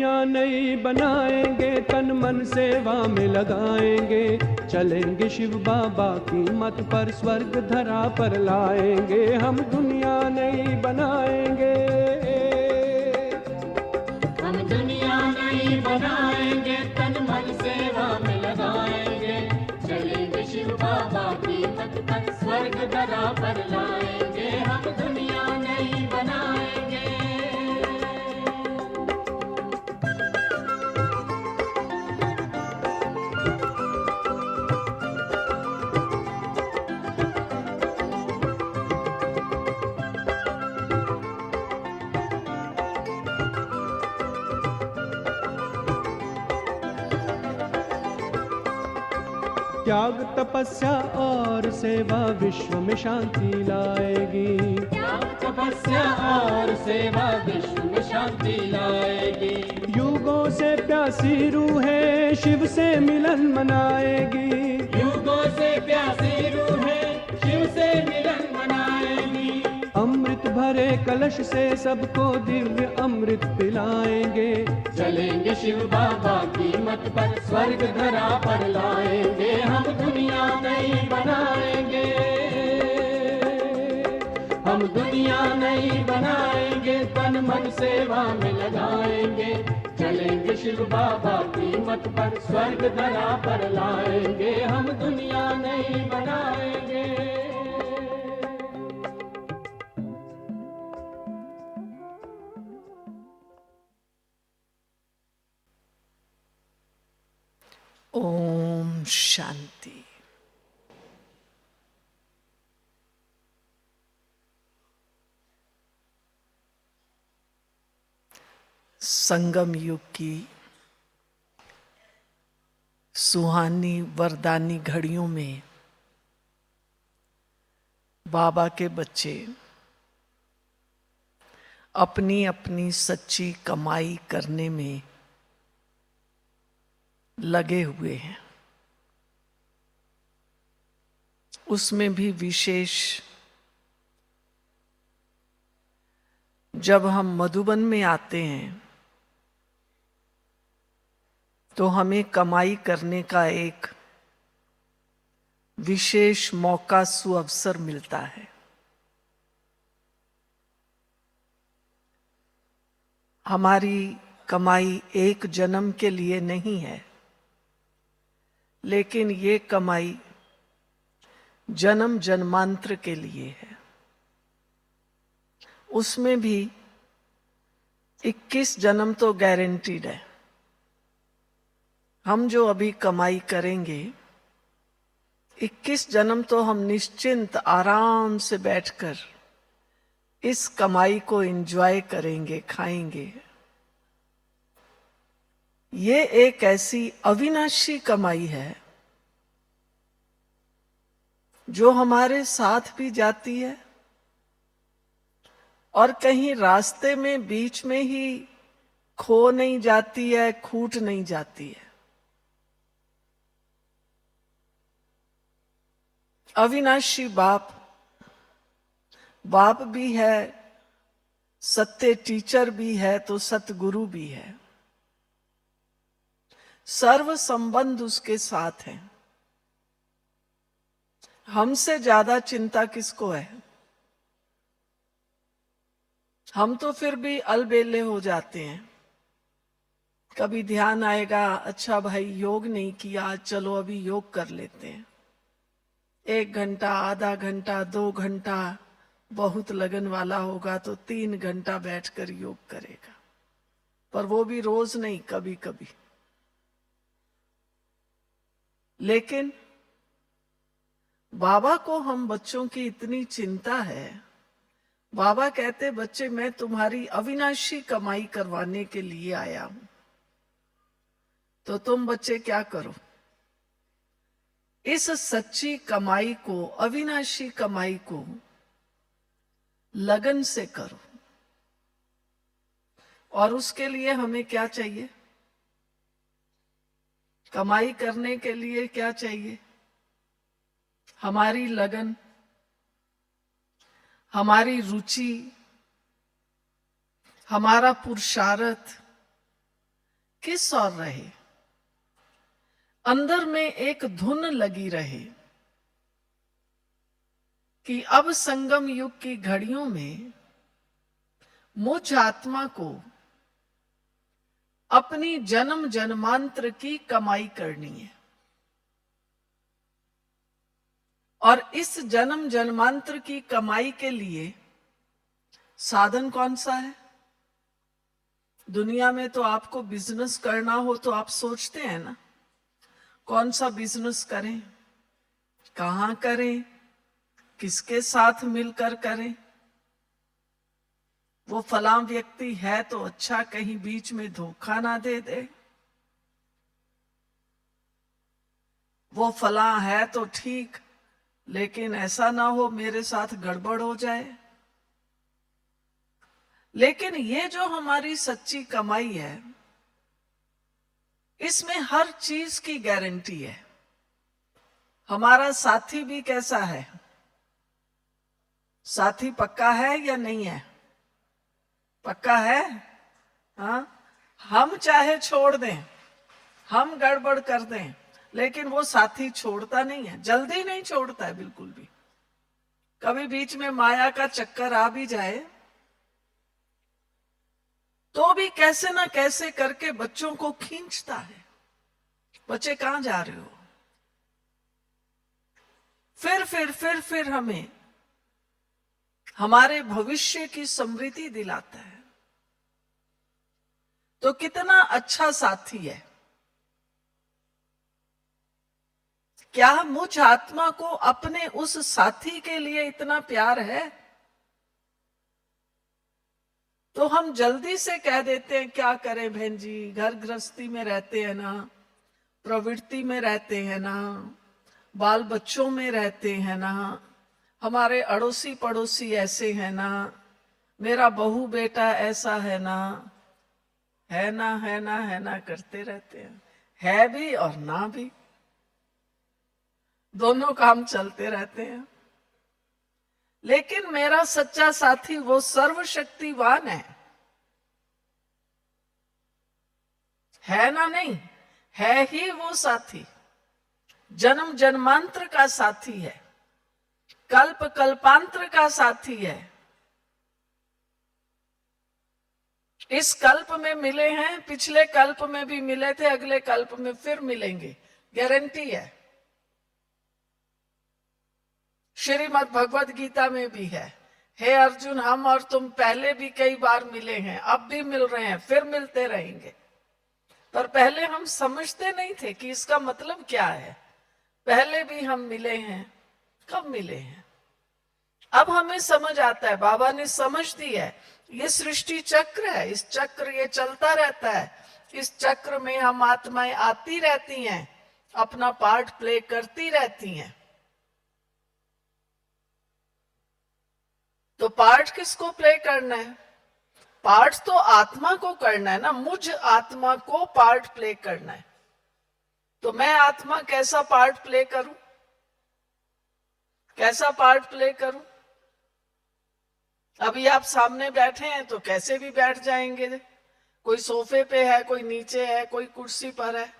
दुनिया नई बनाएंगे, तन मन सेवा में लगाएंगे, चलेंगे शिव बाबा की मत पर, स्वर्ग धरा पर लाएंगे, हम दुनिया नई बनाएंगे। हम दुनिया नई बनाएंगे, तन मन सेवा में लगाएंगे, चलेंगे शिव बाबा की मत पर, स्वर्ग धरा पर लाएंगे, हम दुनिया नई बनाएंगे। त्याग तपस्या और सेवा विश्व में शांति लाएगी, त्याग तपस्या और सेवा विश्व में शांति लाएगी, युगों से प्यासी रूहें शिव से मिलन मनाएगी, युगों से प्यासी रूहें शिव से मिलन मनाएगी, अमृत भरे कलश से सबको दिव्य अमृत पिलाएंगे, चलेंगे शिव बाबा की मत पर, स्वर्ग धरा पर लाएंगे, हम दुनिया नई बनाएंगे, हम दुनिया नई बनाएंगे, तन मन सेवा में लगाएंगे, चलेंगे शिव बाबा की मत पर, स्वर्ग धरा पर लाएंगे, हम दुनिया नई बनाएंगे। ओम शांति। संगम युग की सुहानी वरदानी घड़ियों में बाबा के बच्चे अपनी अपनी सच्ची कमाई करने में लगे हुए हैं। उसमें भी विशेष जब हम मधुबन में आते हैं तो हमें कमाई करने का एक विशेष मौका सुअवसर मिलता है। हमारी कमाई एक जन्म के लिए नहीं है, लेकिन ये कमाई जन्म जन्मांतर के लिए है। उसमें भी 21 जन्म तो गारंटीड है। हम जो अभी कमाई करेंगे 21 जन्म तो हम निश्चिंत आराम से बैठकर इस कमाई को एंजॉय करेंगे, खाएंगे। ये एक ऐसी अविनाशी कमाई है जो हमारे साथ भी जाती है और कहीं रास्ते में बीच में ही खो नहीं जाती है, खूट नहीं जाती है। अविनाशी बाप भी है, सत्य टीचर भी है तो सतगुरु भी है। सर्व संबंध उसके साथ है। हमसे ज्यादा चिंता किसको है? हम तो फिर भी अलबेले हो जाते हैं। कभी ध्यान आएगा, अच्छा भाई योग नहीं किया, चलो अभी योग कर लेते हैं। 1 घंटा, आधा घंटा, 2 घंटा, बहुत लगन वाला होगा तो 3 घंटा बैठकर योग करेगा। पर वो भी रोज नहीं, कभी कभी। लेकिन बाबा को हम बच्चों की इतनी चिंता है। बाबा कहते, बच्चे मैं तुम्हारी अविनाशी कमाई करवाने के लिए आया हूं। तो तुम बच्चे क्या करो? इस सच्ची कमाई को, अविनाशी कमाई को लगन से करो। और उसके लिए हमें क्या चाहिए? कमाई करने के लिए क्या चाहिए? हमारी लगन, हमारी रुचि, हमारा पुरुषार्थ, किस और रहे, अंदर में एक धुन लगी रहे कि अब संगम युग की घड़ियों में मुझ आत्मा को अपनी जन्म जन्मांतर की कमाई करनी है। और इस जन्म जन्मांतर की कमाई के लिए साधन कौन सा है? दुनिया में तो आपको बिजनेस करना हो तो आप सोचते हैं ना, कौन सा बिजनेस करें, कहां करें, किसके साथ मिलकर करें। वो फलां व्यक्ति है तो अच्छा, कहीं बीच में धोखा ना दे दे। वो फलां है तो ठीक, लेकिन ऐसा ना हो मेरे साथ गड़बड़ हो जाए। लेकिन ये जो हमारी सच्ची कमाई है, इसमें हर चीज की गारंटी है। हमारा साथी भी कैसा है? साथी पक्का है या नहीं है? पक्का है। हाँ, हम चाहे छोड़ दें, हम गड़बड़ कर दें, लेकिन वो साथी छोड़ता नहीं है, जल्दी नहीं छोड़ता है बिल्कुल भी। कभी बीच में माया का चक्कर आ भी जाए तो भी कैसे ना कैसे करके बच्चों को खींचता है। बच्चे कहां जा रहे हो? फिर हमें हमारे भविष्य की स्मृति दिलाता है। तो कितना अच्छा साथी है। क्या मुझ आत्मा को अपने उस साथी के लिए इतना प्यार है? तो हम जल्दी से कह देते हैं क्या करें बहन जी, घर गृहस्थी में रहते हैं ना, प्रवृत्ति में रहते हैं ना, बाल बच्चों में रहते हैं ना, हमारे अड़ोसी पड़ोसी ऐसे हैं ना, मेरा बहू बेटा ऐसा है ना, है ना, है ना, है ना करते रहते हैं। है भी और ना भी, दोनों काम चलते रहते हैं। लेकिन मेरा सच्चा साथी वो सर्वशक्तिवान है ना? नहीं है ही वो साथी, जन्म जन्मांतर का साथी है, कल्प कल्पांतर का साथी है। इस कल्प में मिले हैं, पिछले कल्प में भी मिले थे, अगले कल्प में फिर मिलेंगे, गारंटी है। श्रीमद् भगवत गीता में भी है, हे अर्जुन हम और तुम पहले भी कई बार मिले हैं, अब भी मिल रहे हैं, फिर मिलते रहेंगे। पर पहले हम समझते नहीं थे कि इसका मतलब क्या है। पहले भी हम मिले हैं, कब मिले हैं? अब हमें समझ आता है, बाबा ने समझ दी है। ये सृष्टि चक्र है, इस चक्र ये चलता रहता है। इस चक्र में हम आत्माएं आती रहती हैं, अपना पार्ट प्ले करती रहती हैं। तो पार्ट किसको प्ले करना है? पार्ट तो आत्मा को करना है ना, मुझ आत्मा को पार्ट प्ले करना है। तो मैं आत्मा कैसा पार्ट प्ले करूं? कैसा पार्ट प्ले करूं? अभी आप सामने बैठे हैं तो कैसे भी बैठ जाएंगे, कोई सोफे पे है, कोई नीचे है, कोई कुर्सी पर है।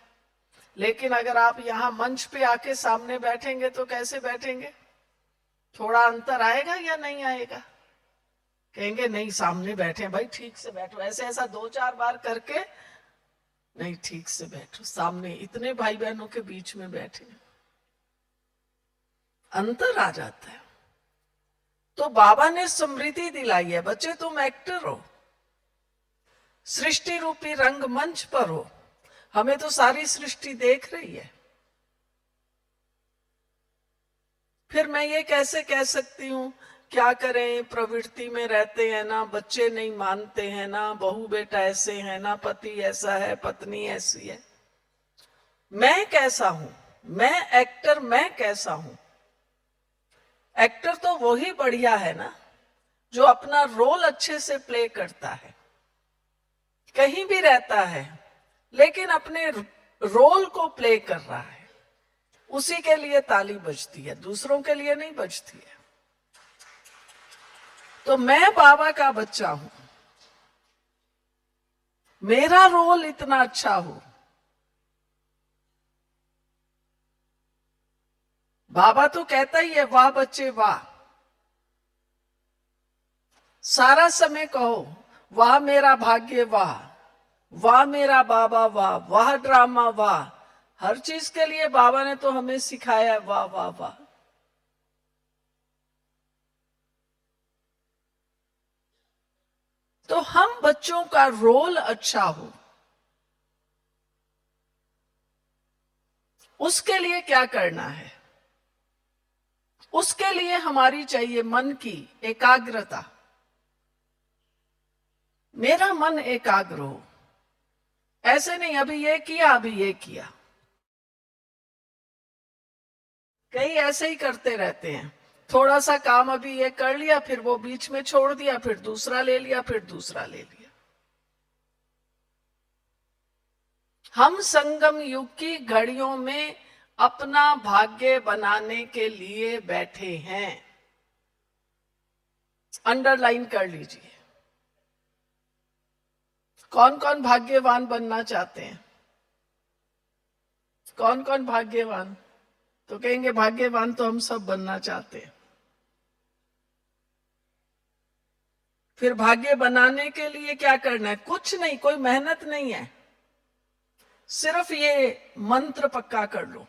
लेकिन अगर आप यहाँ मंच पे आके सामने बैठेंगे तो कैसे बैठेंगे? थोड़ा अंतर आएगा या नहीं आएगा? कहेंगे नहीं सामने बैठे भाई, ठीक से बैठो। ऐसा 2-4 बार करके नहीं, ठीक से बैठो, सामने इतने भाई बहनों के बीच में बैठे, अंतर आ जाता है। तो बाबा ने स्मृति दिलाई है, बच्चे तुम एक्टर हो, सृष्टि रूपी रंगमंच पर हो, हमें तो सारी सृष्टि देख रही है। फिर मैं ये कैसे कह सकती हूं क्या करें, प्रवृत्ति में रहते हैं ना, बच्चे नहीं मानते हैं ना, बहू बेटा ऐसे है ना, पति ऐसा है, पत्नी ऐसी है। मैं कैसा हूं? मैं एक्टर, मैं कैसा हूं? एक्टर तो वही बढ़िया है ना जो अपना रोल अच्छे से प्ले करता है, कहीं भी रहता है लेकिन अपने रोल को प्ले कर रहा है, उसी के लिए ताली बजती है, दूसरों के लिए नहीं बजती है। तो मैं बाबा का बच्चा हूं, मेरा रोल इतना अच्छा हो। बाबा तो कहता ही है, वाह बच्चे वाह। सारा समय कहो, वाह मेरा भाग्य वाह, वाह मेरा बाबा वाह, वाह ड्रामा वाह। हर चीज के लिए बाबा ने तो हमें सिखाया है, वाह वाह वाह। तो हम बच्चों का रोल अच्छा हो, उसके लिए क्या करना है? उसके लिए हमारी चाहिए मन की एकाग्रता। मेरा मन एकाग्र हो, ऐसे नहीं अभी ये किया अभी ये किया। कई ऐसे ही करते रहते हैं, थोड़ा सा काम अभी ये कर लिया, फिर वो बीच में छोड़ दिया, फिर दूसरा ले लिया, फिर दूसरा ले लिया। हम संगम युग की घड़ियों में अपना भाग्य बनाने के लिए बैठे हैं। अंडरलाइन कर लीजिए। कौन कौन भाग्यवान बनना चाहते हैं? कौन कौन भाग्यवान? तो कहेंगे भाग्यवान तो हम सब बनना चाहते हैं। फिर भाग्य बनाने के लिए क्या करना है? कुछ नहीं, कोई मेहनत नहीं है, सिर्फ ये मंत्र पक्का कर लो,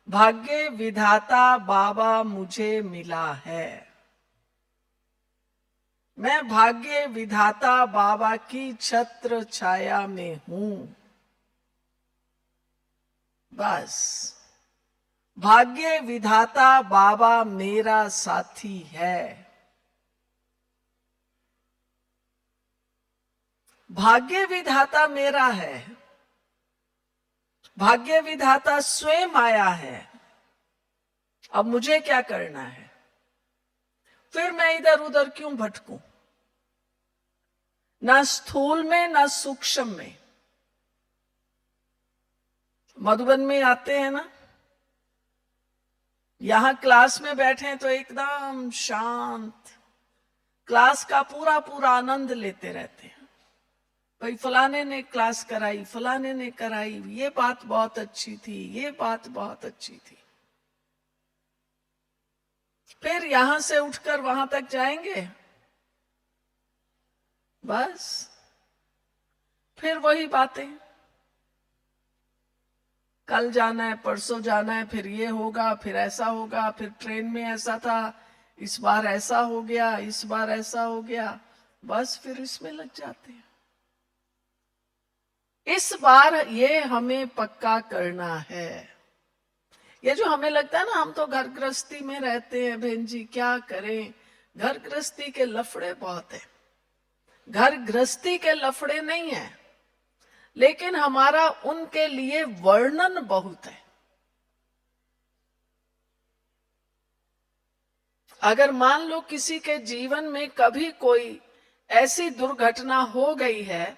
भाग्य विधाता बाबा मुझे मिला है। मैं भाग्य विधाता बाबा की छत्र छाया में हूं। बस भाग्य विधाता बाबा मेरा साथी है। भाग्य विधाता मेरा है, भाग्य विधाता स्वयं आया है। अब मुझे क्या करना है? फिर मैं इधर उधर क्यों भटकूं? ना स्थूल में ना सूक्ष्म में। मधुबन में आते हैं ना, यहां क्लास में बैठे हैं तो एकदम शांत, क्लास का पूरा पूरा आनंद लेते रहते हैं। भाई फलाने ने क्लास कराई, फलाने ने कराई, ये बात बहुत अच्छी थी, ये बात बहुत अच्छी थी। फिर यहां से उठकर वहां तक जाएंगे, बस फिर वही बातें। कल जाना है, परसों जाना है, फिर ये होगा, फिर ऐसा होगा, फिर ट्रेन में ऐसा था, इस बार ऐसा हो गया, इस बार ऐसा हो गया, बस फिर इसमें लग जाते हैं। इस बार ये हमें पक्का करना है। ये जो हमें लगता है ना, हम तो घर गृहस्थी में रहते हैं, बहन जी क्या करें, घर गृहस्थी के लफड़े बहुत है। घर गृहस्थी के लफड़े नहीं है, लेकिन हमारा उनके लिए वर्णन बहुत है। अगर मान लो किसी के जीवन में कभी कोई ऐसी दुर्घटना हो गई है,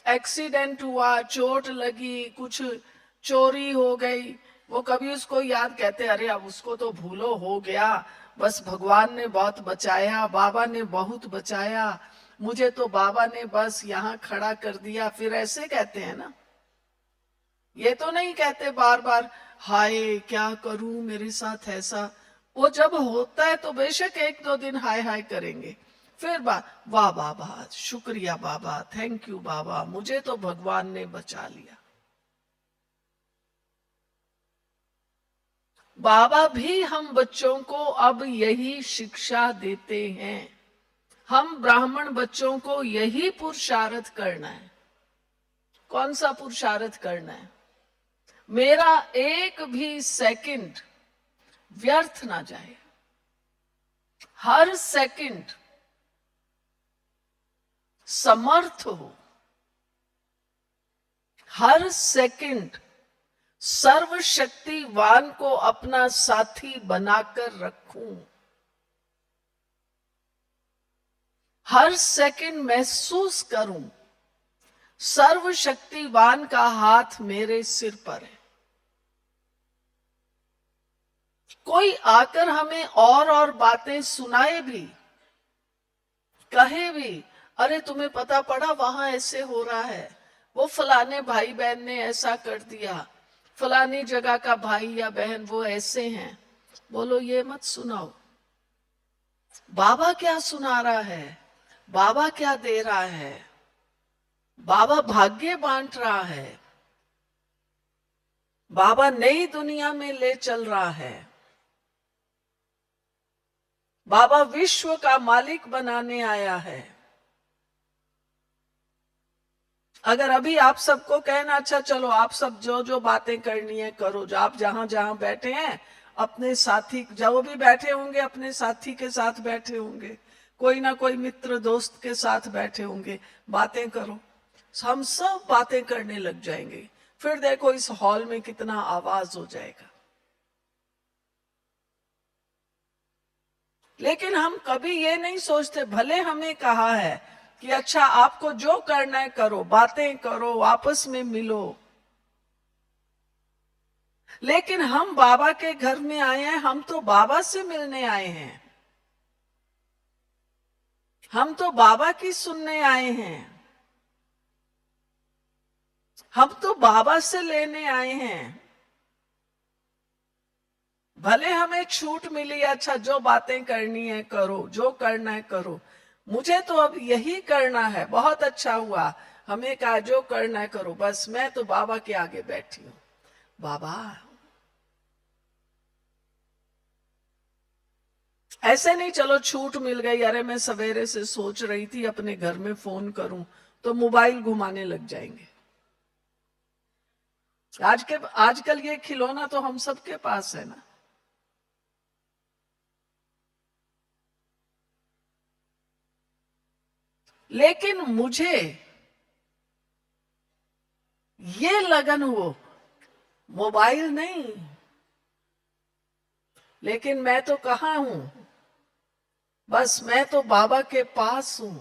एक्सीडेंट हुआ, चोट लगी, कुछ चोरी हो गई, वो कभी उसको याद कहते अरे अब उसको तो भूलो, हो गया, बस भगवान ने बहुत बचाया, बाबा ने बहुत बचाया, मुझे तो बाबा ने बस यहां खड़ा कर दिया, फिर ऐसे कहते हैं ना। ये तो नहीं कहते बार बार हाय क्या करूं मेरे साथ ऐसा। वो जब होता है तो बेशक एक दो दिन हाय हाय करेंगे, फिर वाह बाबा, शुक्रिया बाबा, थैंक यू बाबा, मुझे तो भगवान ने बचा लिया। बाबा भी हम बच्चों को अब यही शिक्षा देते हैं। हम ब्राह्मण बच्चों को यही पुरुषार्थ करना है। कौन सा पुरुषार्थ करना है? मेरा एक भी सेकंड व्यर्थ ना जाए, हर सेकंड समर्थ हो, हर सेकंड सर्वशक्तिवान को अपना साथी बनाकर रखूं, हर सेकंड महसूस करूं सर्वशक्तिवान का हाथ मेरे सिर पर है। कोई आकर हमें और बातें सुनाए भी, कहे भी, अरे तुम्हें पता पड़ा वहां ऐसे हो रहा है, वो फलाने भाई बहन ने ऐसा कर दिया, फलानी जगह का भाई या बहन वो ऐसे हैं। बोलो ये मत सुनाओ। बाबा क्या सुना रहा है, बाबा क्या दे रहा है, बाबा भाग्य बांट रहा है, बाबा नई दुनिया में ले चल रहा है, बाबा विश्व का मालिक बनाने आया है। अगर अभी आप सबको कहना अच्छा चलो आप सब जो जो बातें करनी है करो, जो आप जहां जहां बैठे हैं अपने साथी, जो भी बैठे होंगे अपने साथी के साथ बैठे होंगे, कोई ना कोई मित्र दोस्त के साथ बैठे होंगे, बातें करो। हम सब बातें करने लग जाएंगे, फिर देखो इस हॉल में कितना आवाज हो जाएगा। लेकिन हम कभी ये नहीं सोचते, भले हमें कहा है कि अच्छा आपको जो करना है करो, बातें करो, आपस में मिलो, लेकिन हम बाबा के घर में आए हैं, हम तो बाबा से मिलने आए हैं, हम तो बाबा की सुनने आए हैं, हम तो बाबा से लेने आए हैं। भले हमें छूट मिली, अच्छा जो बातें करनी है करो, जो करना है करो, मुझे तो अब यही करना है, बहुत अच्छा हुआ हमें कहा जो करना है करो, बस मैं तो बाबा के आगे बैठी हूं। बाबा ऐसे नहीं चलो छूट मिल गई, अरे मैं सवेरे से सोच रही थी अपने घर में फोन करूं, तो मोबाइल घुमाने लग जाएंगे। आजकल ये खिलौना तो हम सबके पास है ना। लेकिन मुझे ये लगन हो मोबाइल नहीं, लेकिन मैं तो कहाँ हूं, बस मैं तो बाबा के पास हूं,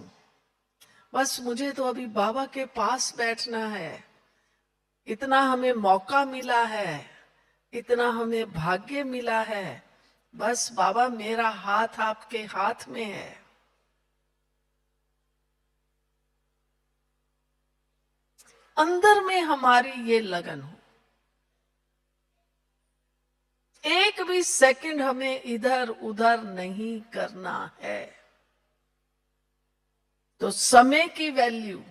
बस मुझे तो अभी बाबा के पास बैठना है। इतना हमें मौका मिला है, इतना हमें भाग्य मिला है, बस बाबा मेरा हाथ आपके हाथ में है। अंदर में हमारी ये लगन हो, एक भी सेकंड हमें इधर उधर नहीं करना है, तो समय की वैल्यू,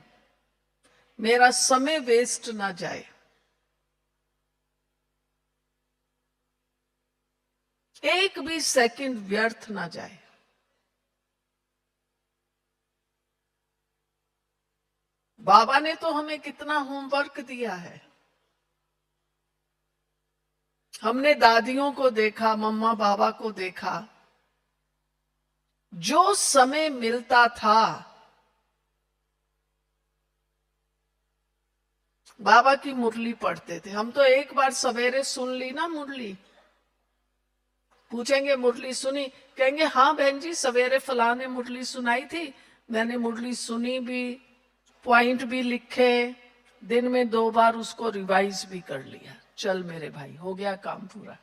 मेरा समय वेस्ट ना जाए। एक भी सेकंड व्यर्थ ना जाए। बाबा ने तो हमें कितना होमवर्क दिया है। हमने दादियों को देखा, मम्मा बाबा को देखा, जो समय मिलता था बाबा की मुरली पढ़ते थे। हम तो एक बार सवेरे सुन ली ना मुरली, पूछेंगे मुरली सुनी, कहेंगे हाँ बहन जी सवेरे फलाने मुरली सुनाई थी, मैंने मुरली सुनी भी, पॉइंट भी लिखे, दिन में 2 बार उसको रिवाइज भी कर लिया। चल मेरे भाई हो गया काम पूरा।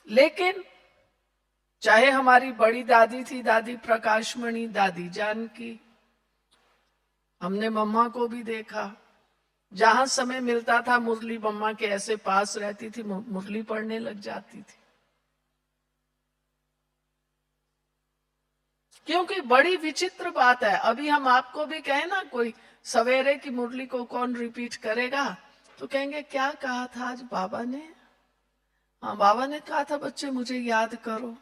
लेकिन चाहे हमारी बड़ी दादी थी, दादी प्रकाशमणि, दादी जानकी, हमने मम्मा को भी देखा, जहां समय मिलता था मुरली मम्मा के ऐसे पास रहती थी, मुरली पढ़ने लग जाती थी। क्योंकि बड़ी विचित्र बात है, अभी हम आपको भी कहें ना कोई सवेरे की मुरली को कौन रिपीट करेगा, तो कहेंगे क्या कहा था आज बाबा ने। हाँ बाबा ने कहा था बच्चे मुझे याद करो,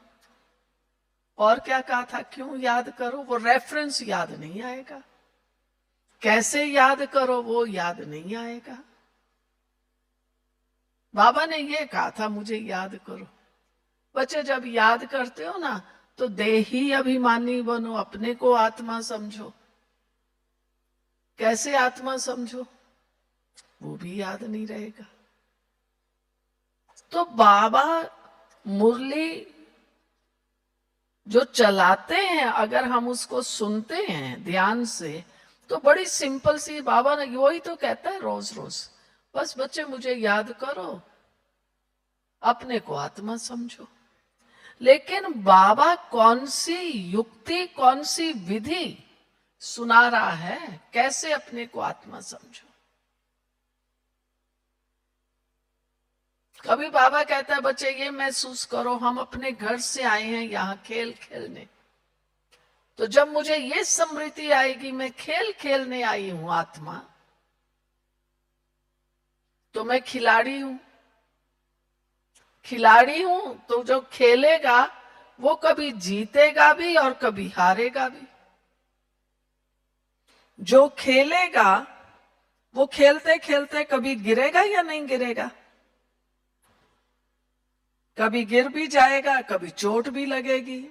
और क्या कहा था, क्यों याद करो, वो रेफरेंस याद नहीं आएगा, कैसे याद करो वो याद नहीं आएगा। बाबा ने ये कहा था मुझे याद करो। बच्चे जब याद करते हो ना तो देही अभिमानी बनो, अपने को आत्मा समझो। कैसे आत्मा समझो, वो भी याद नहीं रहेगा। तो बाबा मुरली जो चलाते हैं, अगर हम उसको सुनते हैं ध्यान से, तो बड़ी सिंपल सी, बाबा ने वही तो कहता है रोज रोज, बस बच्चे मुझे याद करो, अपने को आत्मा समझो। लेकिन बाबा कौन सी युक्ति, कौन सी विधि सुना रहा है, कैसे अपने को आत्मा समझो। कभी बाबा कहता है बच्चे ये महसूस करो हम अपने घर से आए हैं यहाँ खेल खेलने, तो जब मुझे ये स्मृति आएगी मैं खेल खेलने आई हूं आत्मा, तो मैं खिलाड़ी हूं। खिलाड़ी हूं तो जो खेलेगा वो कभी जीतेगा भी और कभी हारेगा भी। जो खेलेगा वो खेलते खेलते कभी गिरेगा या नहीं गिरेगा, कभी गिर भी जाएगा, कभी चोट भी लगेगी।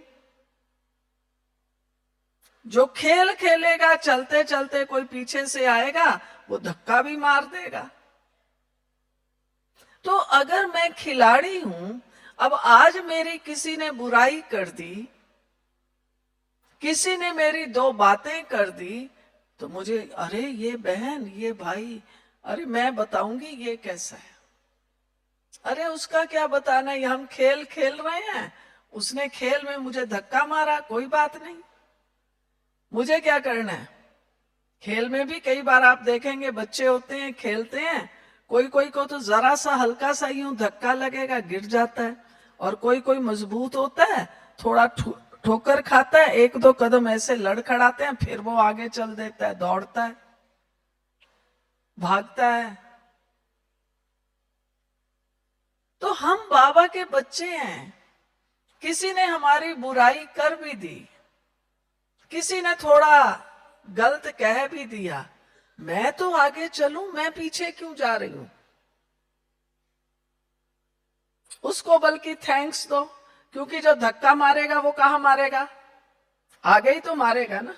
जो खेल खेलेगा चलते चलते कोई पीछे से आएगा वो धक्का भी मार देगा। तो अगर मैं खिलाड़ी हूं, अब आज मेरी किसी ने बुराई कर दी, किसी ने मेरी दो बातें कर दी, तो मुझे अरे ये बहन ये भाई, अरे मैं बताऊंगी ये कैसा है, अरे उसका क्या बताना, ये हम खेल खेल रहे हैं, उसने खेल में मुझे धक्का मारा, कोई बात नहीं, मुझे क्या करना है। खेल में भी कई बार आप देखेंगे बच्चे होते हैं खेलते हैं, कोई कोई को तो जरा सा हल्का सा यूं धक्का लगेगा गिर जाता है, और कोई कोई मजबूत होता है थोड़ा ठोकर खाता है, एक दो कदम ऐसे लड़खड़ाते हैं, फिर वो आगे चल देता है, दौड़ता है, भागता है। तो हम बाबा के बच्चे हैं, किसी ने हमारी बुराई कर भी दी, किसी ने थोड़ा गलत कह भी दिया, मैं तो आगे चलूं, मैं पीछे क्यों जा रही हूं। उसको बल्कि थैंक्स दो, क्योंकि जो धक्का मारेगा वो कहां मारेगा, आगे ही तो मारेगा ना।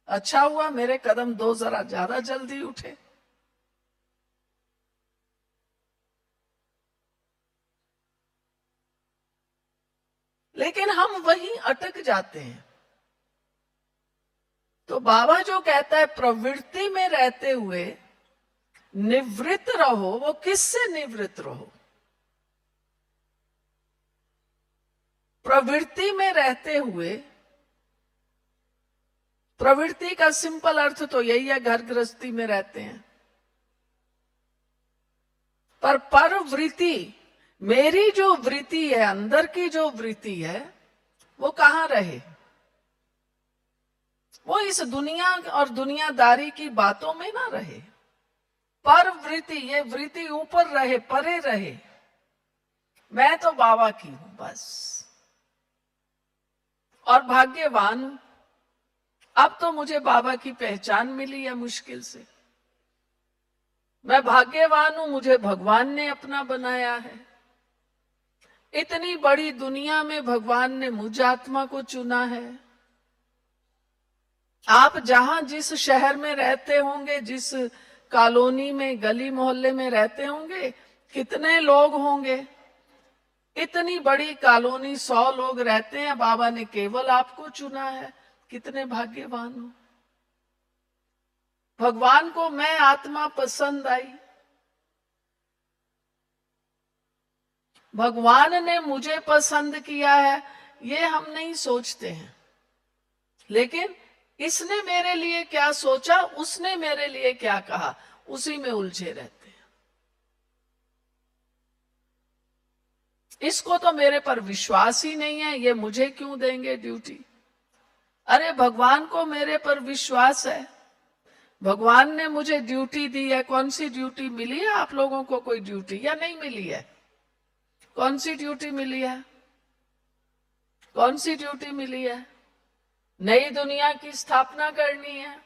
अच्छा हुआ मेरे कदम दो जरा ज्यादा जल्दी उठे। लेकिन हम वहीं अटक जाते हैं। तो बाबा जो कहता है प्रवृत्ति में रहते हुए निवृत्त रहो, वो किससे निवृत्त रहो। प्रवृत्ति में रहते हुए, प्रवृत्ति का सिंपल अर्थ तो यही है घर गृहस्थी में रहते हैं, पर परवृत्ति, मेरी जो वृत्ति है, अंदर की जो वृत्ति है, वो कहां रहे, वो इस दुनिया और दुनियादारी की बातों में ना रहे। पर वृत्ति, ये वृत्ति ऊपर रहे, परे रहे, मैं तो बाबा की हूं बस, और भाग्यवान हूं। अब तो मुझे बाबा की पहचान मिली है मुश्किल से, मैं भाग्यवान हूं, मुझे भगवान ने अपना बनाया है। इतनी बड़ी दुनिया में भगवान ने मुझ आत्मा को चुना है। आप जहां जिस शहर में रहते होंगे, जिस कॉलोनी में गली मोहल्ले में रहते होंगे, कितने लोग होंगे, इतनी बड़ी कॉलोनी 100 लोग रहते हैं, बाबा ने केवल आपको चुना है, कितने भाग्यवान हो। भगवान को मैं आत्मा पसंद आई, भगवान ने मुझे पसंद किया है, ये हम नहीं सोचते हैं। लेकिन इसने मेरे लिए क्या सोचा, उसने मेरे लिए क्या कहा, उसी में उलझे रहते हैं। इसको तो मेरे पर विश्वास ही नहीं है, ये मुझे क्यों देंगे ड्यूटी। अरे भगवान को मेरे पर विश्वास है, भगवान ने मुझे ड्यूटी दी है। कौन सी ड्यूटी मिली है आप लोगों को, कोई ड्यूटी या नहीं मिली है? कौन सी ड्यूटी मिली है, कौन सी ड्यूटी मिली है? नई दुनिया की स्थापना करनी है।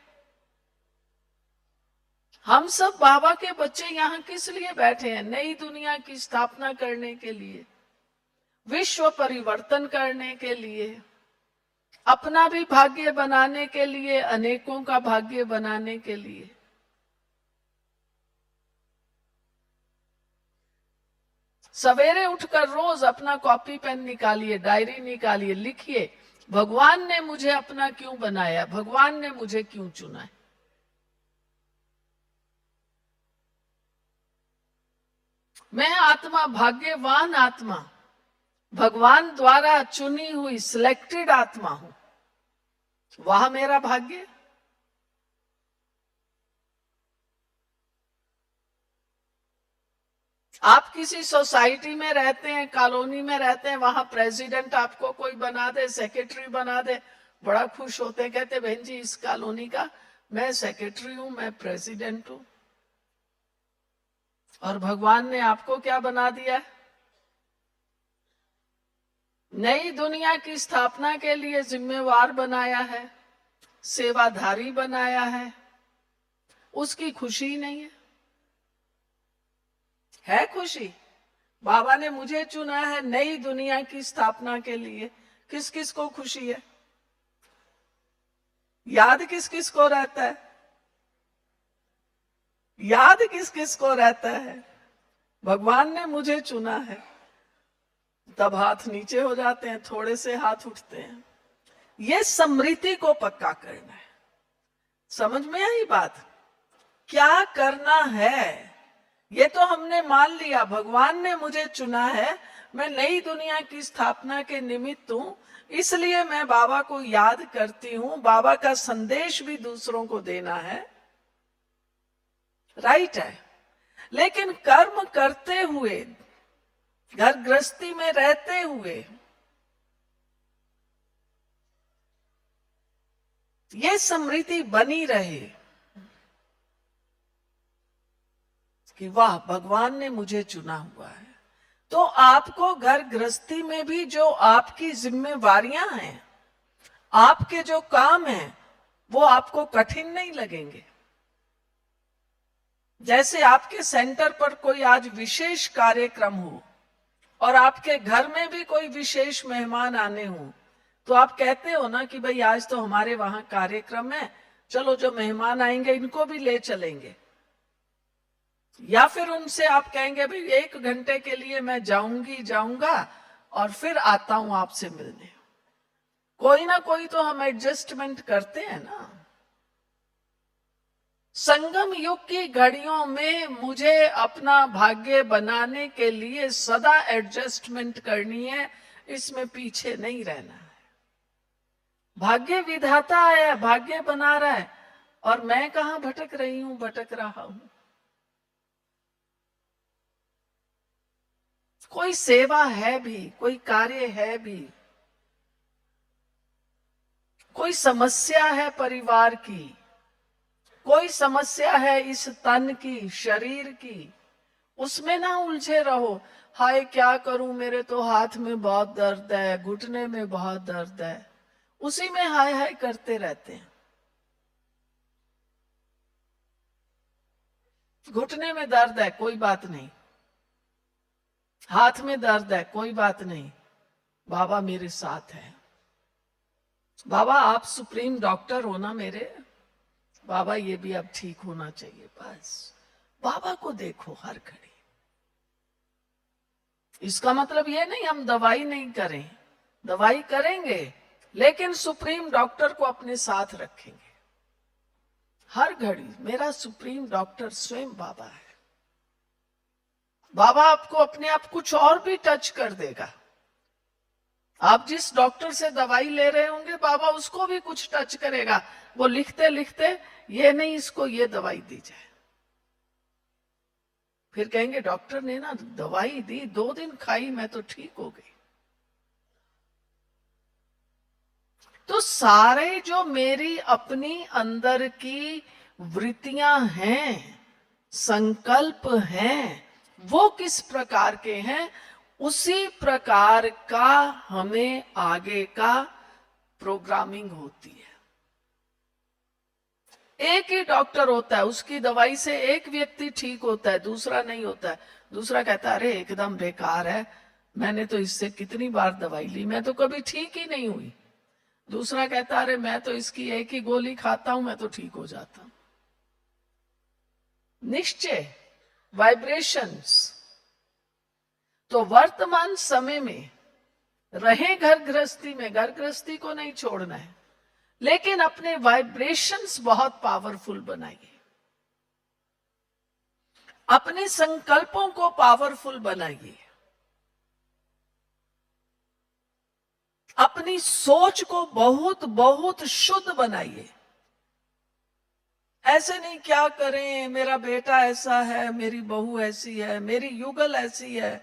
हम सब बाबा के बच्चे यहां किस लिए बैठे हैं? नई दुनिया की स्थापना करने के लिए, विश्व परिवर्तन करने के लिए, अपना भी भाग्य बनाने के लिए, अनेकों का भाग्य बनाने के लिए। सवेरे उठकर रोज अपना कॉपी पेन निकालिए, डायरी निकालिए, लिखिए भगवान ने मुझे अपना क्यों बनाया, भगवान ने मुझे क्यों चुना है। मैं आत्मा, भाग्यवान आत्मा, भगवान द्वारा चुनी हुई सिलेक्टेड आत्मा हूं, वह मेरा भाग्य। आप किसी सोसाइटी में रहते हैं, कॉलोनी में रहते हैं, वहां प्रेसिडेंट आपको कोई बना दे, सेक्रेटरी बना दे, बड़ा खुश होते हैं, कहते बहन जी इस कॉलोनी का मैं सेक्रेटरी हूं, मैं प्रेसिडेंट हूं। और भगवान ने आपको क्या बना दिया है? नई दुनिया की स्थापना के लिए जिम्मेवार बनाया है, सेवाधारी बनाया है। उसकी खुशी नहीं है? है खुशी। बाबा ने मुझे चुना है नई दुनिया की स्थापना के लिए। किस किस को खुशी है? याद किस किस को रहता है? याद किस किस को रहता है? भगवान ने मुझे चुना है। तब हाथ नीचे हो जाते हैं, थोड़े से हाथ उठते हैं। ये स्मृति को पक्का करना है। समझ में आई बात? क्या करना है ये तो हमने मान लिया, भगवान ने मुझे चुना है, मैं नई दुनिया की स्थापना के निमित्त हूं, इसलिए मैं बाबा को याद करती हूं। बाबा का संदेश भी दूसरों को देना है, राइट है। लेकिन कर्म करते हुए, घर गृहस्थी में रहते हुए ये स्मृति बनी रहे कि वाह भगवान ने मुझे चुना हुआ है। तो आपको घर गृहस्थी में भी जो आपकी जिम्मेवारियां हैं, आपके जो काम हैं, वो आपको कठिन नहीं लगेंगे। जैसे आपके सेंटर पर कोई आज विशेष कार्यक्रम हो और आपके घर में भी कोई विशेष मेहमान आने हो, तो आप कहते हो ना कि भाई आज तो हमारे वहां कार्यक्रम है, चलो जो मेहमान आएंगे इनको भी ले चलेंगे। या फिर उनसे आप कहेंगे भाई 1 घंटे के लिए मैं जाऊंगा और फिर आता हूं आपसे मिलने। कोई ना कोई तो हम एडजस्टमेंट करते हैं ना। संगम युग की घड़ियों में मुझे अपना भाग्य बनाने के लिए सदा एडजस्टमेंट करनी है, इसमें पीछे नहीं रहना है। भाग्य विधाता है, भाग्य बना रहा है, और मैं कहां भटक रही हूं, भटक रहा हूं। कोई सेवा है भी, कोई कार्य है भी, कोई समस्या है परिवार की, कोई समस्या है इस तन की, शरीर की, उसमें ना उलझे रहो। हाय क्या करूं, मेरे तो हाथ में बहुत दर्द है, घुटने में बहुत दर्द है, उसी में हाय हाय करते रहते हैं। घुटने में दर्द है, कोई बात नहीं। हाथ में दर्द है, कोई बात नहीं। बाबा मेरे साथ है। बाबा आप सुप्रीम डॉक्टर हो ना मेरे, बाबा ये भी अब ठीक होना चाहिए। बस बाबा को देखो हर घड़ी। इसका मतलब ये नहीं हम दवाई नहीं करें, दवाई करेंगे, लेकिन सुप्रीम डॉक्टर को अपने साथ रखेंगे हर घड़ी। मेरा सुप्रीम डॉक्टर स्वयं बाबा है। बाबा आपको अपने आप कुछ और भी टच कर देगा। आप जिस डॉक्टर से दवाई ले रहे होंगे, बाबा उसको भी कुछ टच करेगा। वो लिखते लिखते ये नहीं, इसको ये दवाई दी जाए। फिर कहेंगे डॉक्टर ने ना दवाई दी, 2 दिन खाई, मैं तो ठीक हो गई। तो सारे जो मेरी अपनी अंदर की वृत्तियां हैं, संकल्प हैं, वो किस प्रकार के हैं, उसी प्रकार का हमें आगे का प्रोग्रामिंग होती है। एक ही डॉक्टर होता है, उसकी दवाई से एक व्यक्ति ठीक होता है, दूसरा नहीं होता है। दूसरा कहता है अरे एकदम बेकार है, मैंने तो इससे कितनी बार दवाई ली, मैं तो कभी ठीक ही नहीं हुई। दूसरा कहता है अरे मैं तो इसकी एक ही गोली खाता हूं, मैं तो ठीक हो जाता हूं। निश्चय, वाइब्रेशंस। तो वर्तमान समय में रहे घर गृहस्थी में, घर गृहस्थी को नहीं छोड़ना है, लेकिन अपने वाइब्रेशंस बहुत पावरफुल बनाइए, अपने संकल्पों को पावरफुल बनाइए। अपनी सोच को बहुत बहुत शुद्ध बनाइए। ऐसे नहीं क्या करें, मेरा बेटा ऐसा है, मेरी बहू ऐसी है, मेरी युगल ऐसी है।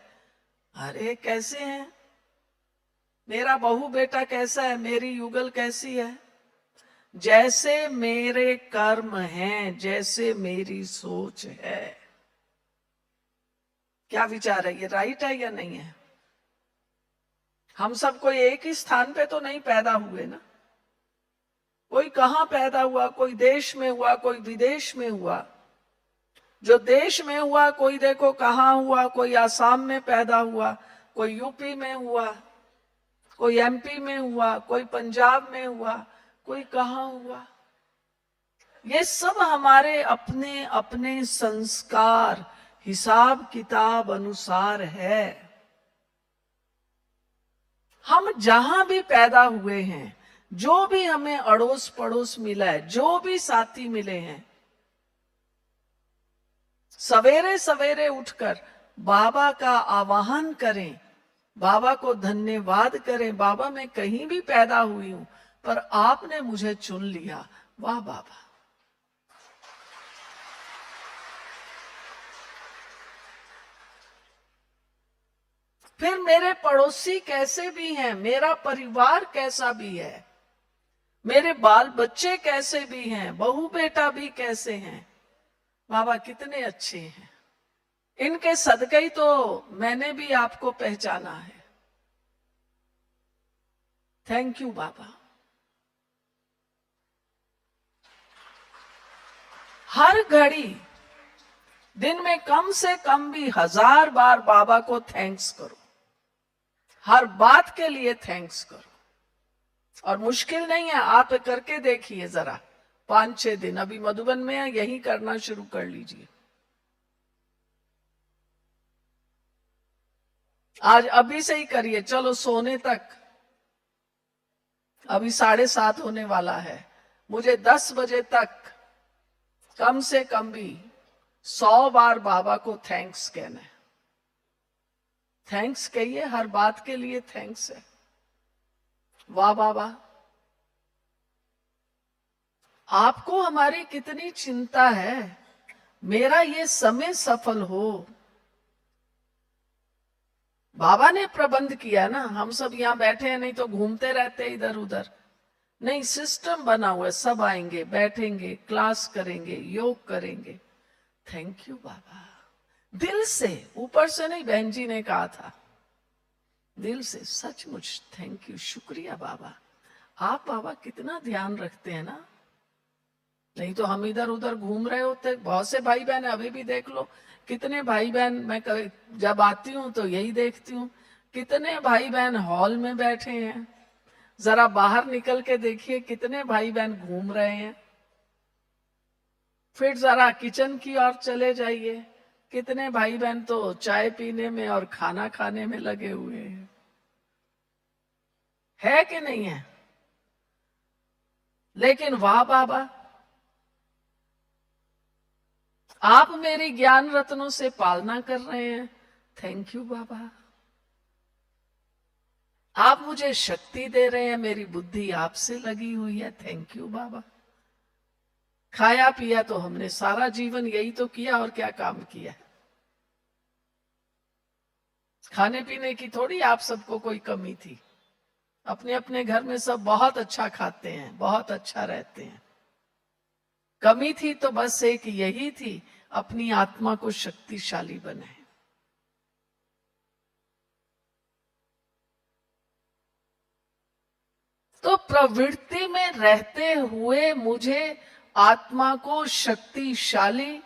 अरे कैसे हैं? मेरा बहू बेटा कैसा है, मेरी युगल कैसी है? जैसे मेरे कर्म हैं, जैसे मेरी सोच है। क्या विचार है, ये राइट है या नहीं है? हम सब कोई एक ही स्थान पे तो नहीं पैदा हुए ना। कोई कहां पैदा हुआ, कोई देश में हुआ, कोई विदेश में हुआ। जो देश में हुआ कोई देखो कहां हुआ, कोई आसाम में पैदा हुआ, कोई यूपी में हुआ, कोई एमपी में हुआ, कोई पंजाब में हुआ, कोई कहां हुआ। ये सब हमारे अपने अपने संस्कार, हिसाब किताब अनुसार है। हम जहां भी पैदा हुए हैं, जो भी हमें अड़ोस पड़ोस मिला है, जो भी साथी मिले हैं, सवेरे सवेरे उठकर बाबा का आवाहन करें, बाबा को धन्यवाद करें। बाबा मैं कहीं भी पैदा हुई हूं, पर आपने मुझे चुन लिया। वाह बाबा। फिर मेरे पड़ोसी कैसे भी हैं, मेरा परिवार कैसा भी है, मेरे बाल बच्चे कैसे भी हैं, बहू बेटा भी कैसे हैं, बाबा कितने अच्छे हैं। इनके सदके ही तो मैंने भी आपको पहचाना है। थैंक यू बाबा। हर घड़ी दिन में कम से कम भी 1000 बार बाबा को थैंक्स करो। हर बात के लिए थैंक्स करो। और मुश्किल नहीं है, आप करके देखिए जरा 5-6 दिन। अभी मधुबन में है, यही करना शुरू कर लीजिए। आज अभी से ही करिए, चलो सोने तक। अभी 7:30 होने वाला है। मुझे 10 बजे तक कम से कम भी 100 बार बाबा को थैंक्स कहना है। थैंक्स कहिए, हर बात के लिए थैंक्स है। वाह बाबा, आपको हमारी कितनी चिंता है, मेरा ये समय सफल हो। बाबा ने प्रबंध किया ना, हम सब यहां बैठे हैं, नहीं तो घूमते रहते इधर उधर। नहीं, सिस्टम बना हुआ है, सब आएंगे, बैठेंगे, क्लास करेंगे, योग करेंगे। थैंक यू बाबा, दिल से, ऊपर से नहीं। बहन जी ने कहा था, दिल से सचमुच थैंक यू, शुक्रिया बाबा। आप बाबा कितना ध्यान रखते हैं ना। नहीं तो हम इधर उधर घूम रहे होते। बहुत से भाई बहन, अभी भी देख लो कितने भाई बहन, मैं जब आती हूं तो यही देखती हूँ, कितने भाई बहन हॉल में बैठे हैं। जरा बाहर निकल के देखिए, कितने भाई बहन घूम रहे हैं। फिर जरा किचन की ओर चले जाइए, कितने भाई बहन तो चाय पीने में और खाना खाने में लगे हुए हैं। है कि नहीं है? लेकिन वाह बाबा, आप मेरी ज्ञान रत्नों से पालना कर रहे हैं। थैंक यू बाबा। आप मुझे शक्ति दे रहे हैं, मेरी बुद्धि आपसे लगी हुई है। थैंक यू बाबा। खाया पिया तो हमने सारा जीवन यही तो किया, और क्या काम किया। खाने पीने की थोड़ी आप सबको कोई कमी थी। अपने अपने घर में सब बहुत अच्छा खाते हैं, बहुत अच्छा रहते हैं। कमी थी तो बस एक यही थी, अपनी आत्मा को शक्तिशाली बनाए। तो प्रवृत्ति में रहते हुए मुझे आत्मा को शक्तिशाली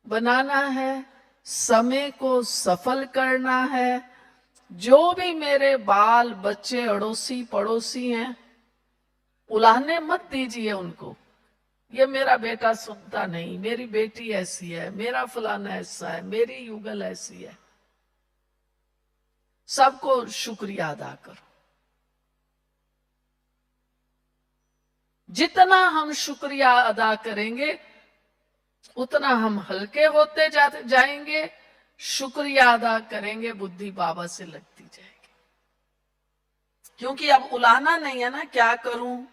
बनाना है, समय को सफल करना है। जो भी मेरे बाल बच्चे अड़ोसी पड़ोसी हैं, उलाहने मत दीजिए उनको। ये मेरा बेटा सुनता नहीं, मेरी बेटी ऐसी है, मेरा फलाना ऐसा है, मेरी युगल ऐसी है। सबको शुक्रिया अदा करो। जितना हम शुक्रिया अदा करेंगे, उतना हम हल्के होते जाएंगे। शुक्रिया अदा करेंगे, बुद्धि बाबा से लगती जाएगी। क्योंकि अब उलाना नहीं है ना, क्या करूं,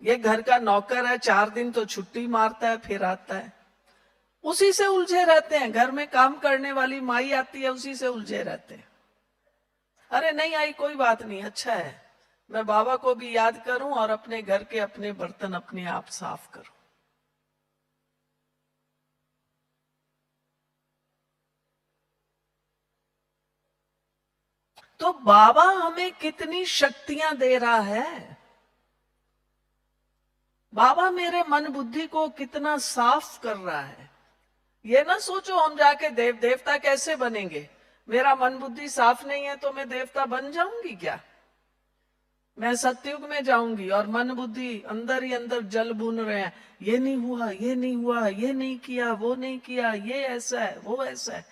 ये घर का नौकर है, 4 दिन तो छुट्टी मारता है फिर आता है, उसी से उलझे रहते हैं। घर में काम करने वाली माई आती है, उसी से उलझे रहते हैं। अरे नहीं आई कोई बात नहीं, अच्छा है, मैं बाबा को भी याद करूं और अपने घर के अपने बर्तन अपने आप साफ करूं। तो बाबा हमें कितनी शक्तियां दे रहा है। बाबा मेरे मन बुद्धि को कितना साफ कर रहा है। ये ना सोचो हम जाके देवता कैसे बनेंगे, मेरा मन बुद्धि साफ नहीं है तो मैं देवता बन जाऊंगी क्या? मैं सतयुग में जाऊंगी और मन बुद्धि अंदर ही अंदर जल भून रहे हैं, ये नहीं हुआ, ये नहीं हुआ, ये नहीं किया, वो नहीं किया, ये ऐसा है, वो ऐसा है।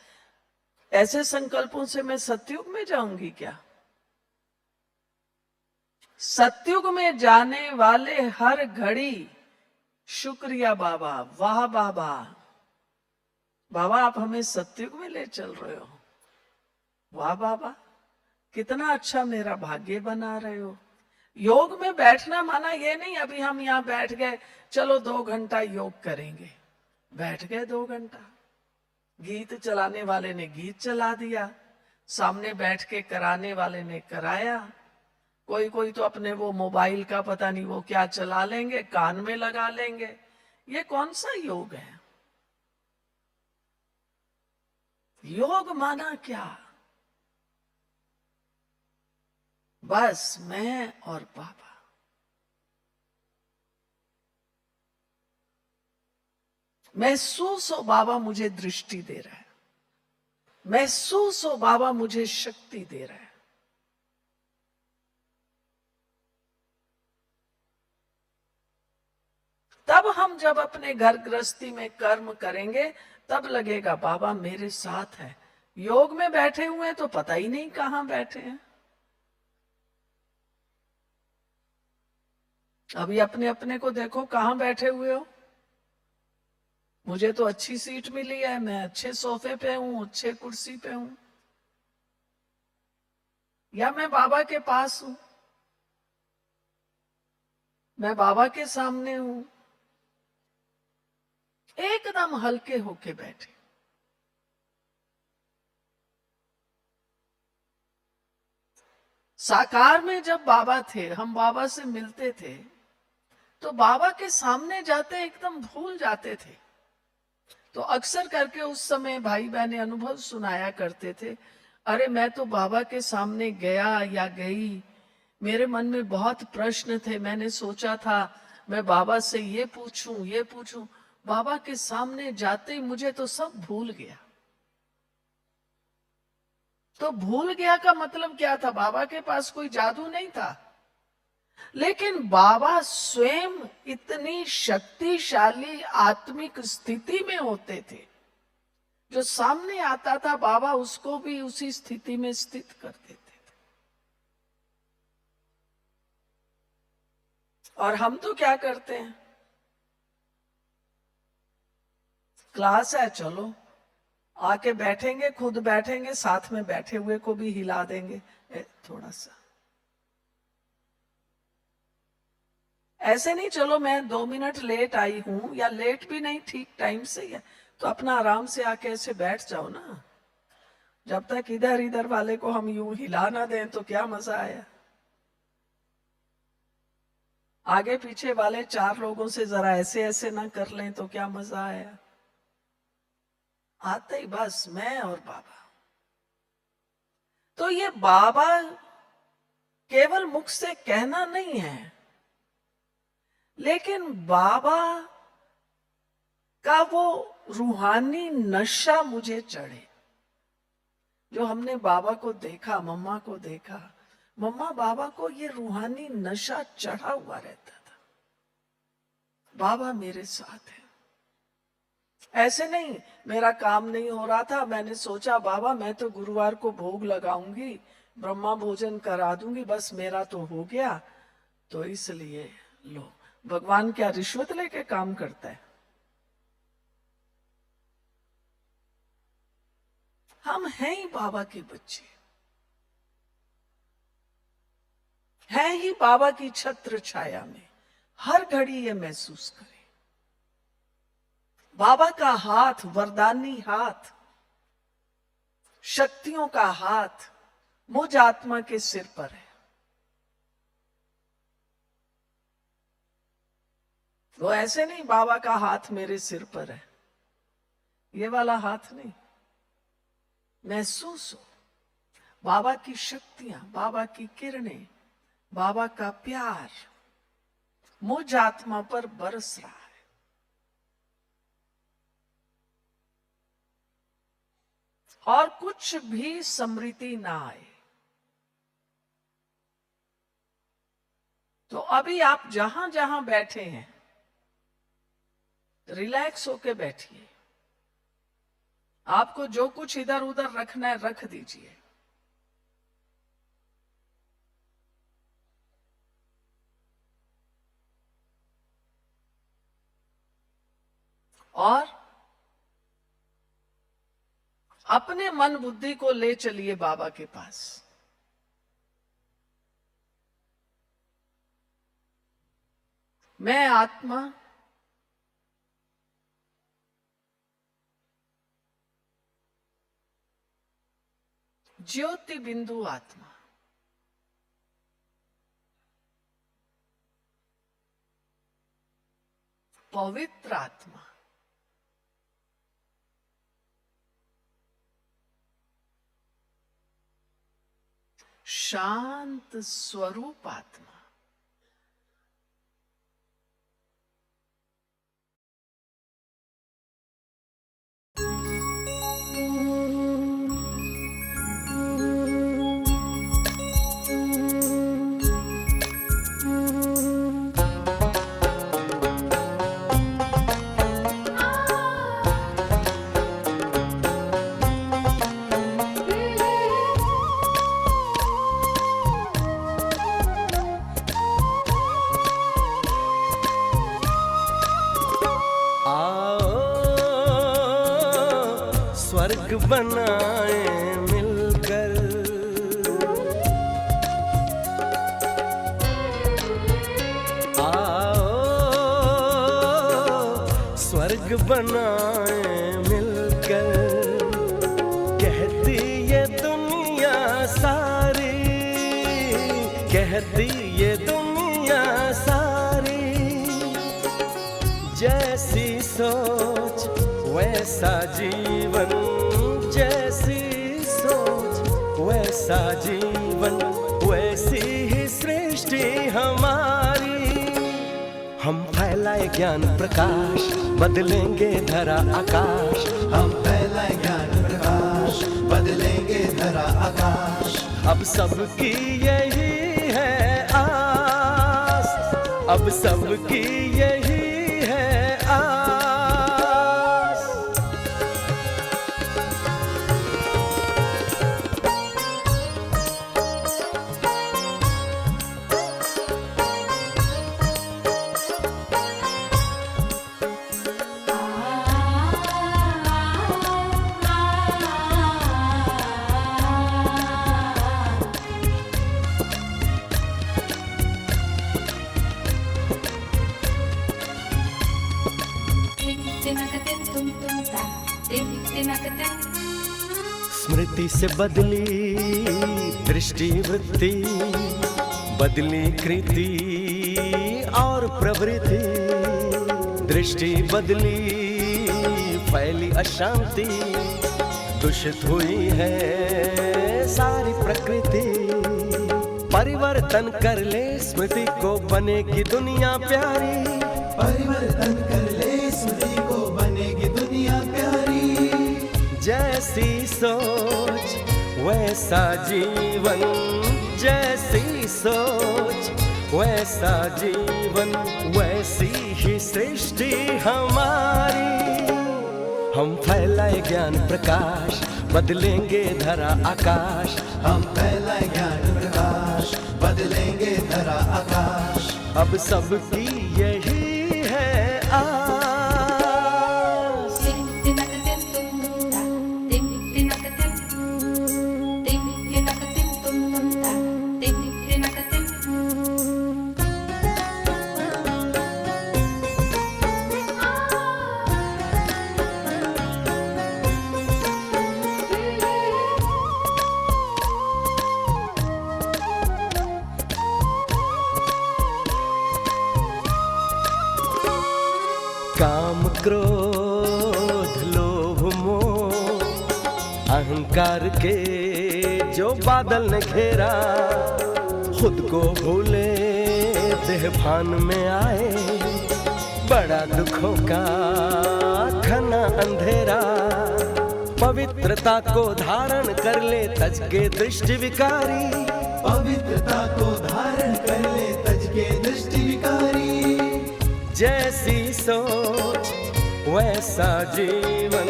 ऐसे संकल्पों से मैं सतयुग में जाऊंगी क्या? सतयुग में जाने वाले हर घड़ी शुक्रिया बाबा, वाह बाबा, बाबा आप हमें सतयुग में ले चल रहे हो, वाह बाबा कितना अच्छा मेरा भाग्य बना रहे हो। योग में बैठना माना ये नहीं अभी हम यहां बैठ गए चलो 2 घंटा योग करेंगे, बैठ गए 2 घंटा, गीत चलाने वाले ने गीत चला दिया, सामने बैठ के कराने वाले ने कराया, कोई तो अपने वो मोबाइल का पता नहीं वो क्या चला लेंगे, कान में लगा लेंगे। ये कौन सा योग है? योग माना क्या? बस मैं और बाबा। महसूस हो बाबा मुझे दृष्टि दे रहा है, महसूस हो बाबा मुझे शक्ति दे रहा है। तब हम जब अपने घर गृहस्थी में कर्म करेंगे तब लगेगा बाबा मेरे साथ है। योग में बैठे हुए तो पता ही नहीं कहां बैठे हैं। अभी अपने अपने को देखो कहां बैठे हुए हो। मुझे तो अच्छी सीट मिली है, मैं अच्छे सोफे पे हूं, अच्छे कुर्सी पे हूं, या मैं बाबा के पास हूं, मैं बाबा के सामने हूं। एकदम हल्के होके बैठे। साकार में जब बाबा थे, हम बाबा से मिलते थे तो बाबा के सामने जाते एकदम भूल जाते थे। तो अक्सर करके उस समय भाई बहनें अनुभव सुनाया करते थे, अरे मैं तो बाबा के सामने गया या गई, मेरे मन में बहुत प्रश्न थे, मैंने सोचा था मैं बाबा से ये पूछूं, बाबा के सामने जाते ही मुझे तो सब भूल गया। तो भूल गया का मतलब क्या था? बाबा के पास कोई जादू नहीं था, लेकिन बाबा स्वयं इतनी शक्तिशाली आत्मिक स्थिति में होते थे, जो सामने आता था बाबा उसको भी उसी स्थिति में स्थित कर देते थे। और हम तो क्या करते हैं, क्लास है चलो आके बैठेंगे, खुद बैठेंगे, साथ में बैठे हुए को भी हिला देंगे थोड़ा सा। ऐसे नहीं चलो मैं 2 मिनट लेट आई हूं, या लेट भी नहीं, ठीक टाइम से है तो अपना आराम से आके ऐसे बैठ जाओ ना। जब तक इधर इधर वाले को हम यूं हिला ना दें तो क्या मजा आया। आगे पीछे वाले 4 लोगों से जरा ऐसे ऐसे ना कर लें तो क्या मजा आया। आते ही बस मैं और बाबा। तो ये बाबा केवल मुख से कहना नहीं है, लेकिन बाबा का वो रूहानी नशा मुझे चढ़े। जो हमने बाबा को देखा, मम्मा को देखा, मम्मा बाबा को ये रूहानी नशा चढ़ा हुआ रहता था, बाबा मेरे साथ है। ऐसे नहीं मेरा काम नहीं हो रहा था, मैंने सोचा बाबा मैं तो गुरुवार को भोग लगाऊंगी, ब्रह्मा भोजन करा दूंगी, बस मेरा तो हो गया, तो इसलिए लो। भगवान क्या रिश्वत लेके काम करता है? हम हैं ही बाबा के बच्चे। हैं ही बाबा की छत्र छाया में, हर घड़ी ये महसूस करें बाबा का हाथ, वरदानी हाथ, शक्तियों का हाथ मुझ आत्मा के सिर पर है। वो ऐसे नहीं बाबा का हाथ मेरे सिर पर है, ये वाला हाथ नहीं। महसूस हो बाबा की शक्तियां, बाबा की किरणें, बाबा का प्यार मुझ आत्मा पर बरस रहा है। और कुछ भी स्मृति ना आए तो अभी आप जहां जहां बैठे हैं रिलैक्स होके बैठिए। आपको जो कुछ इधर उधर रखना है रख दीजिए। और अपने मन बुद्धि को ले चलिए बाबा के पास। मैं आत्मा ज्योति बिंदु आत्मा, पवित्र आत्मा, शांत स्वरूप आत्मा, स्वर्ग बनाए मिलकर, आओ स्वर्ग बनाए मिलकर। कहती ये दुनिया सारी, कहती ये दुनिया सारी, जैसी सोच वैसा जीवन, जैसी सोच वैसा जीवन, वैसी ही सृष्टि हमारी। हम फैलाए ज्ञान प्रकाश, बदलेंगे धरा आकाश। हम फैलाए ज्ञान प्रकाश, बदलेंगे धरा आकाश। अब सबकी यही है आस, अब सबकी यही है आस। स्मृति से बदली दृष्टि वृत्ति, बदली कृति और प्रवृत्ति। दृष्टि बदली फैली अशांति, दूषित हुई है सारी प्रकृति। परिवर्तन कर ले स्मृति को, बनेगी दुनिया प्यारी। परिवर्तन कर ले स्मृति को, बनेगी दुनिया प्यारी। जैसी सोच वैसा जीवन, जैसी सोच वैसा जीवन, वैसी ही सृष्टि हमारी। हम फैलाए ज्ञान प्रकाश, बदलेंगे धरा आकाश। हम फैलाए ज्ञान प्रकाश, बदलेंगे धरा आकाश। अब सबकी यही है आस। काम क्रोध लोभ मोह अहंकार के जो बादल ने घेरा, खुद को भूले देह भान में आए, बड़ा दुखों का घना अंधेरा। पवित्रता को धारण कर ले तज के दृष्टि विकारी, पवित्रता को धारण कर ले तज के दृष्टि विकारी। जैसी सोच वैसा जीवन,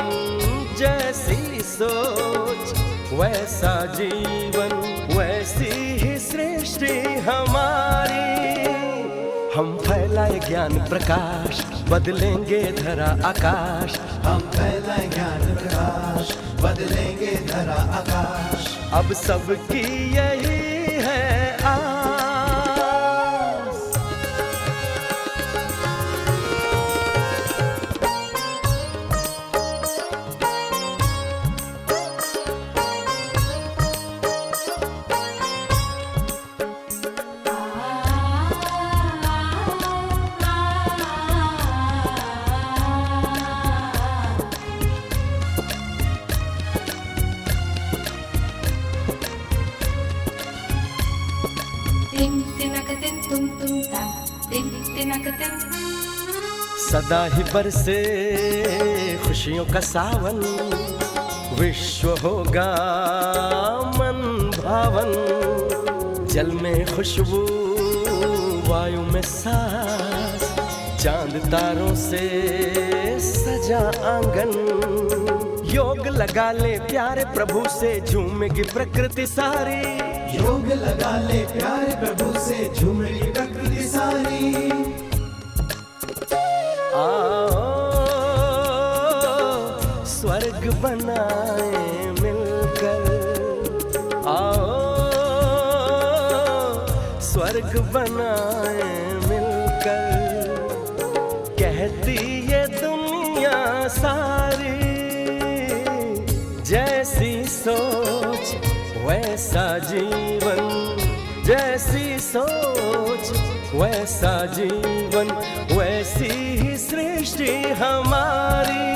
जैसी सोच वैसा जीवन, वैसी ही सृष्टि हमारी। हम फैलाए ज्ञान प्रकाश, बदलेंगे धरा आकाश। हम फैलाए ज्ञान प्रकाश, बदलेंगे धरा आकाश। अब सबकी यही है आस। सदा ही बरसे खुशियों का सावन, विश्व होगा मन भावन। जल में खुशबू, वायु में सांस, चांद तारों से सजा आंगन। योग लगा ले प्यारे प्रभु से, झूमेगी प्रकृति सारी। योग लगा ले प्यारे प्रभु से, झूमेगी प्रकृति सारी। आओ स्वर्ग बनाए मिलकर, आओ स्वर्ग बनाए मिलकर। कहती ये दुनिया सारी, जैसी सोच वैसा जीवन, जैसी सोच वैसा जीवन, वैसी ही सृष्टि हमारी।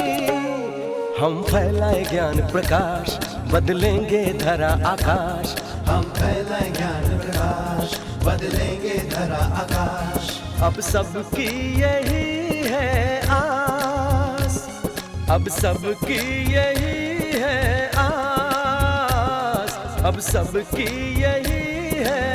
हम फैलाए ज्ञान प्रकाश, बदलेंगे धरा आकाश। हम फैलाए ज्ञान प्रकाश, बदलेंगे धरा आकाश। अब सबकी यही है आस, अब सबकी यही है आस, अब सबकी यही है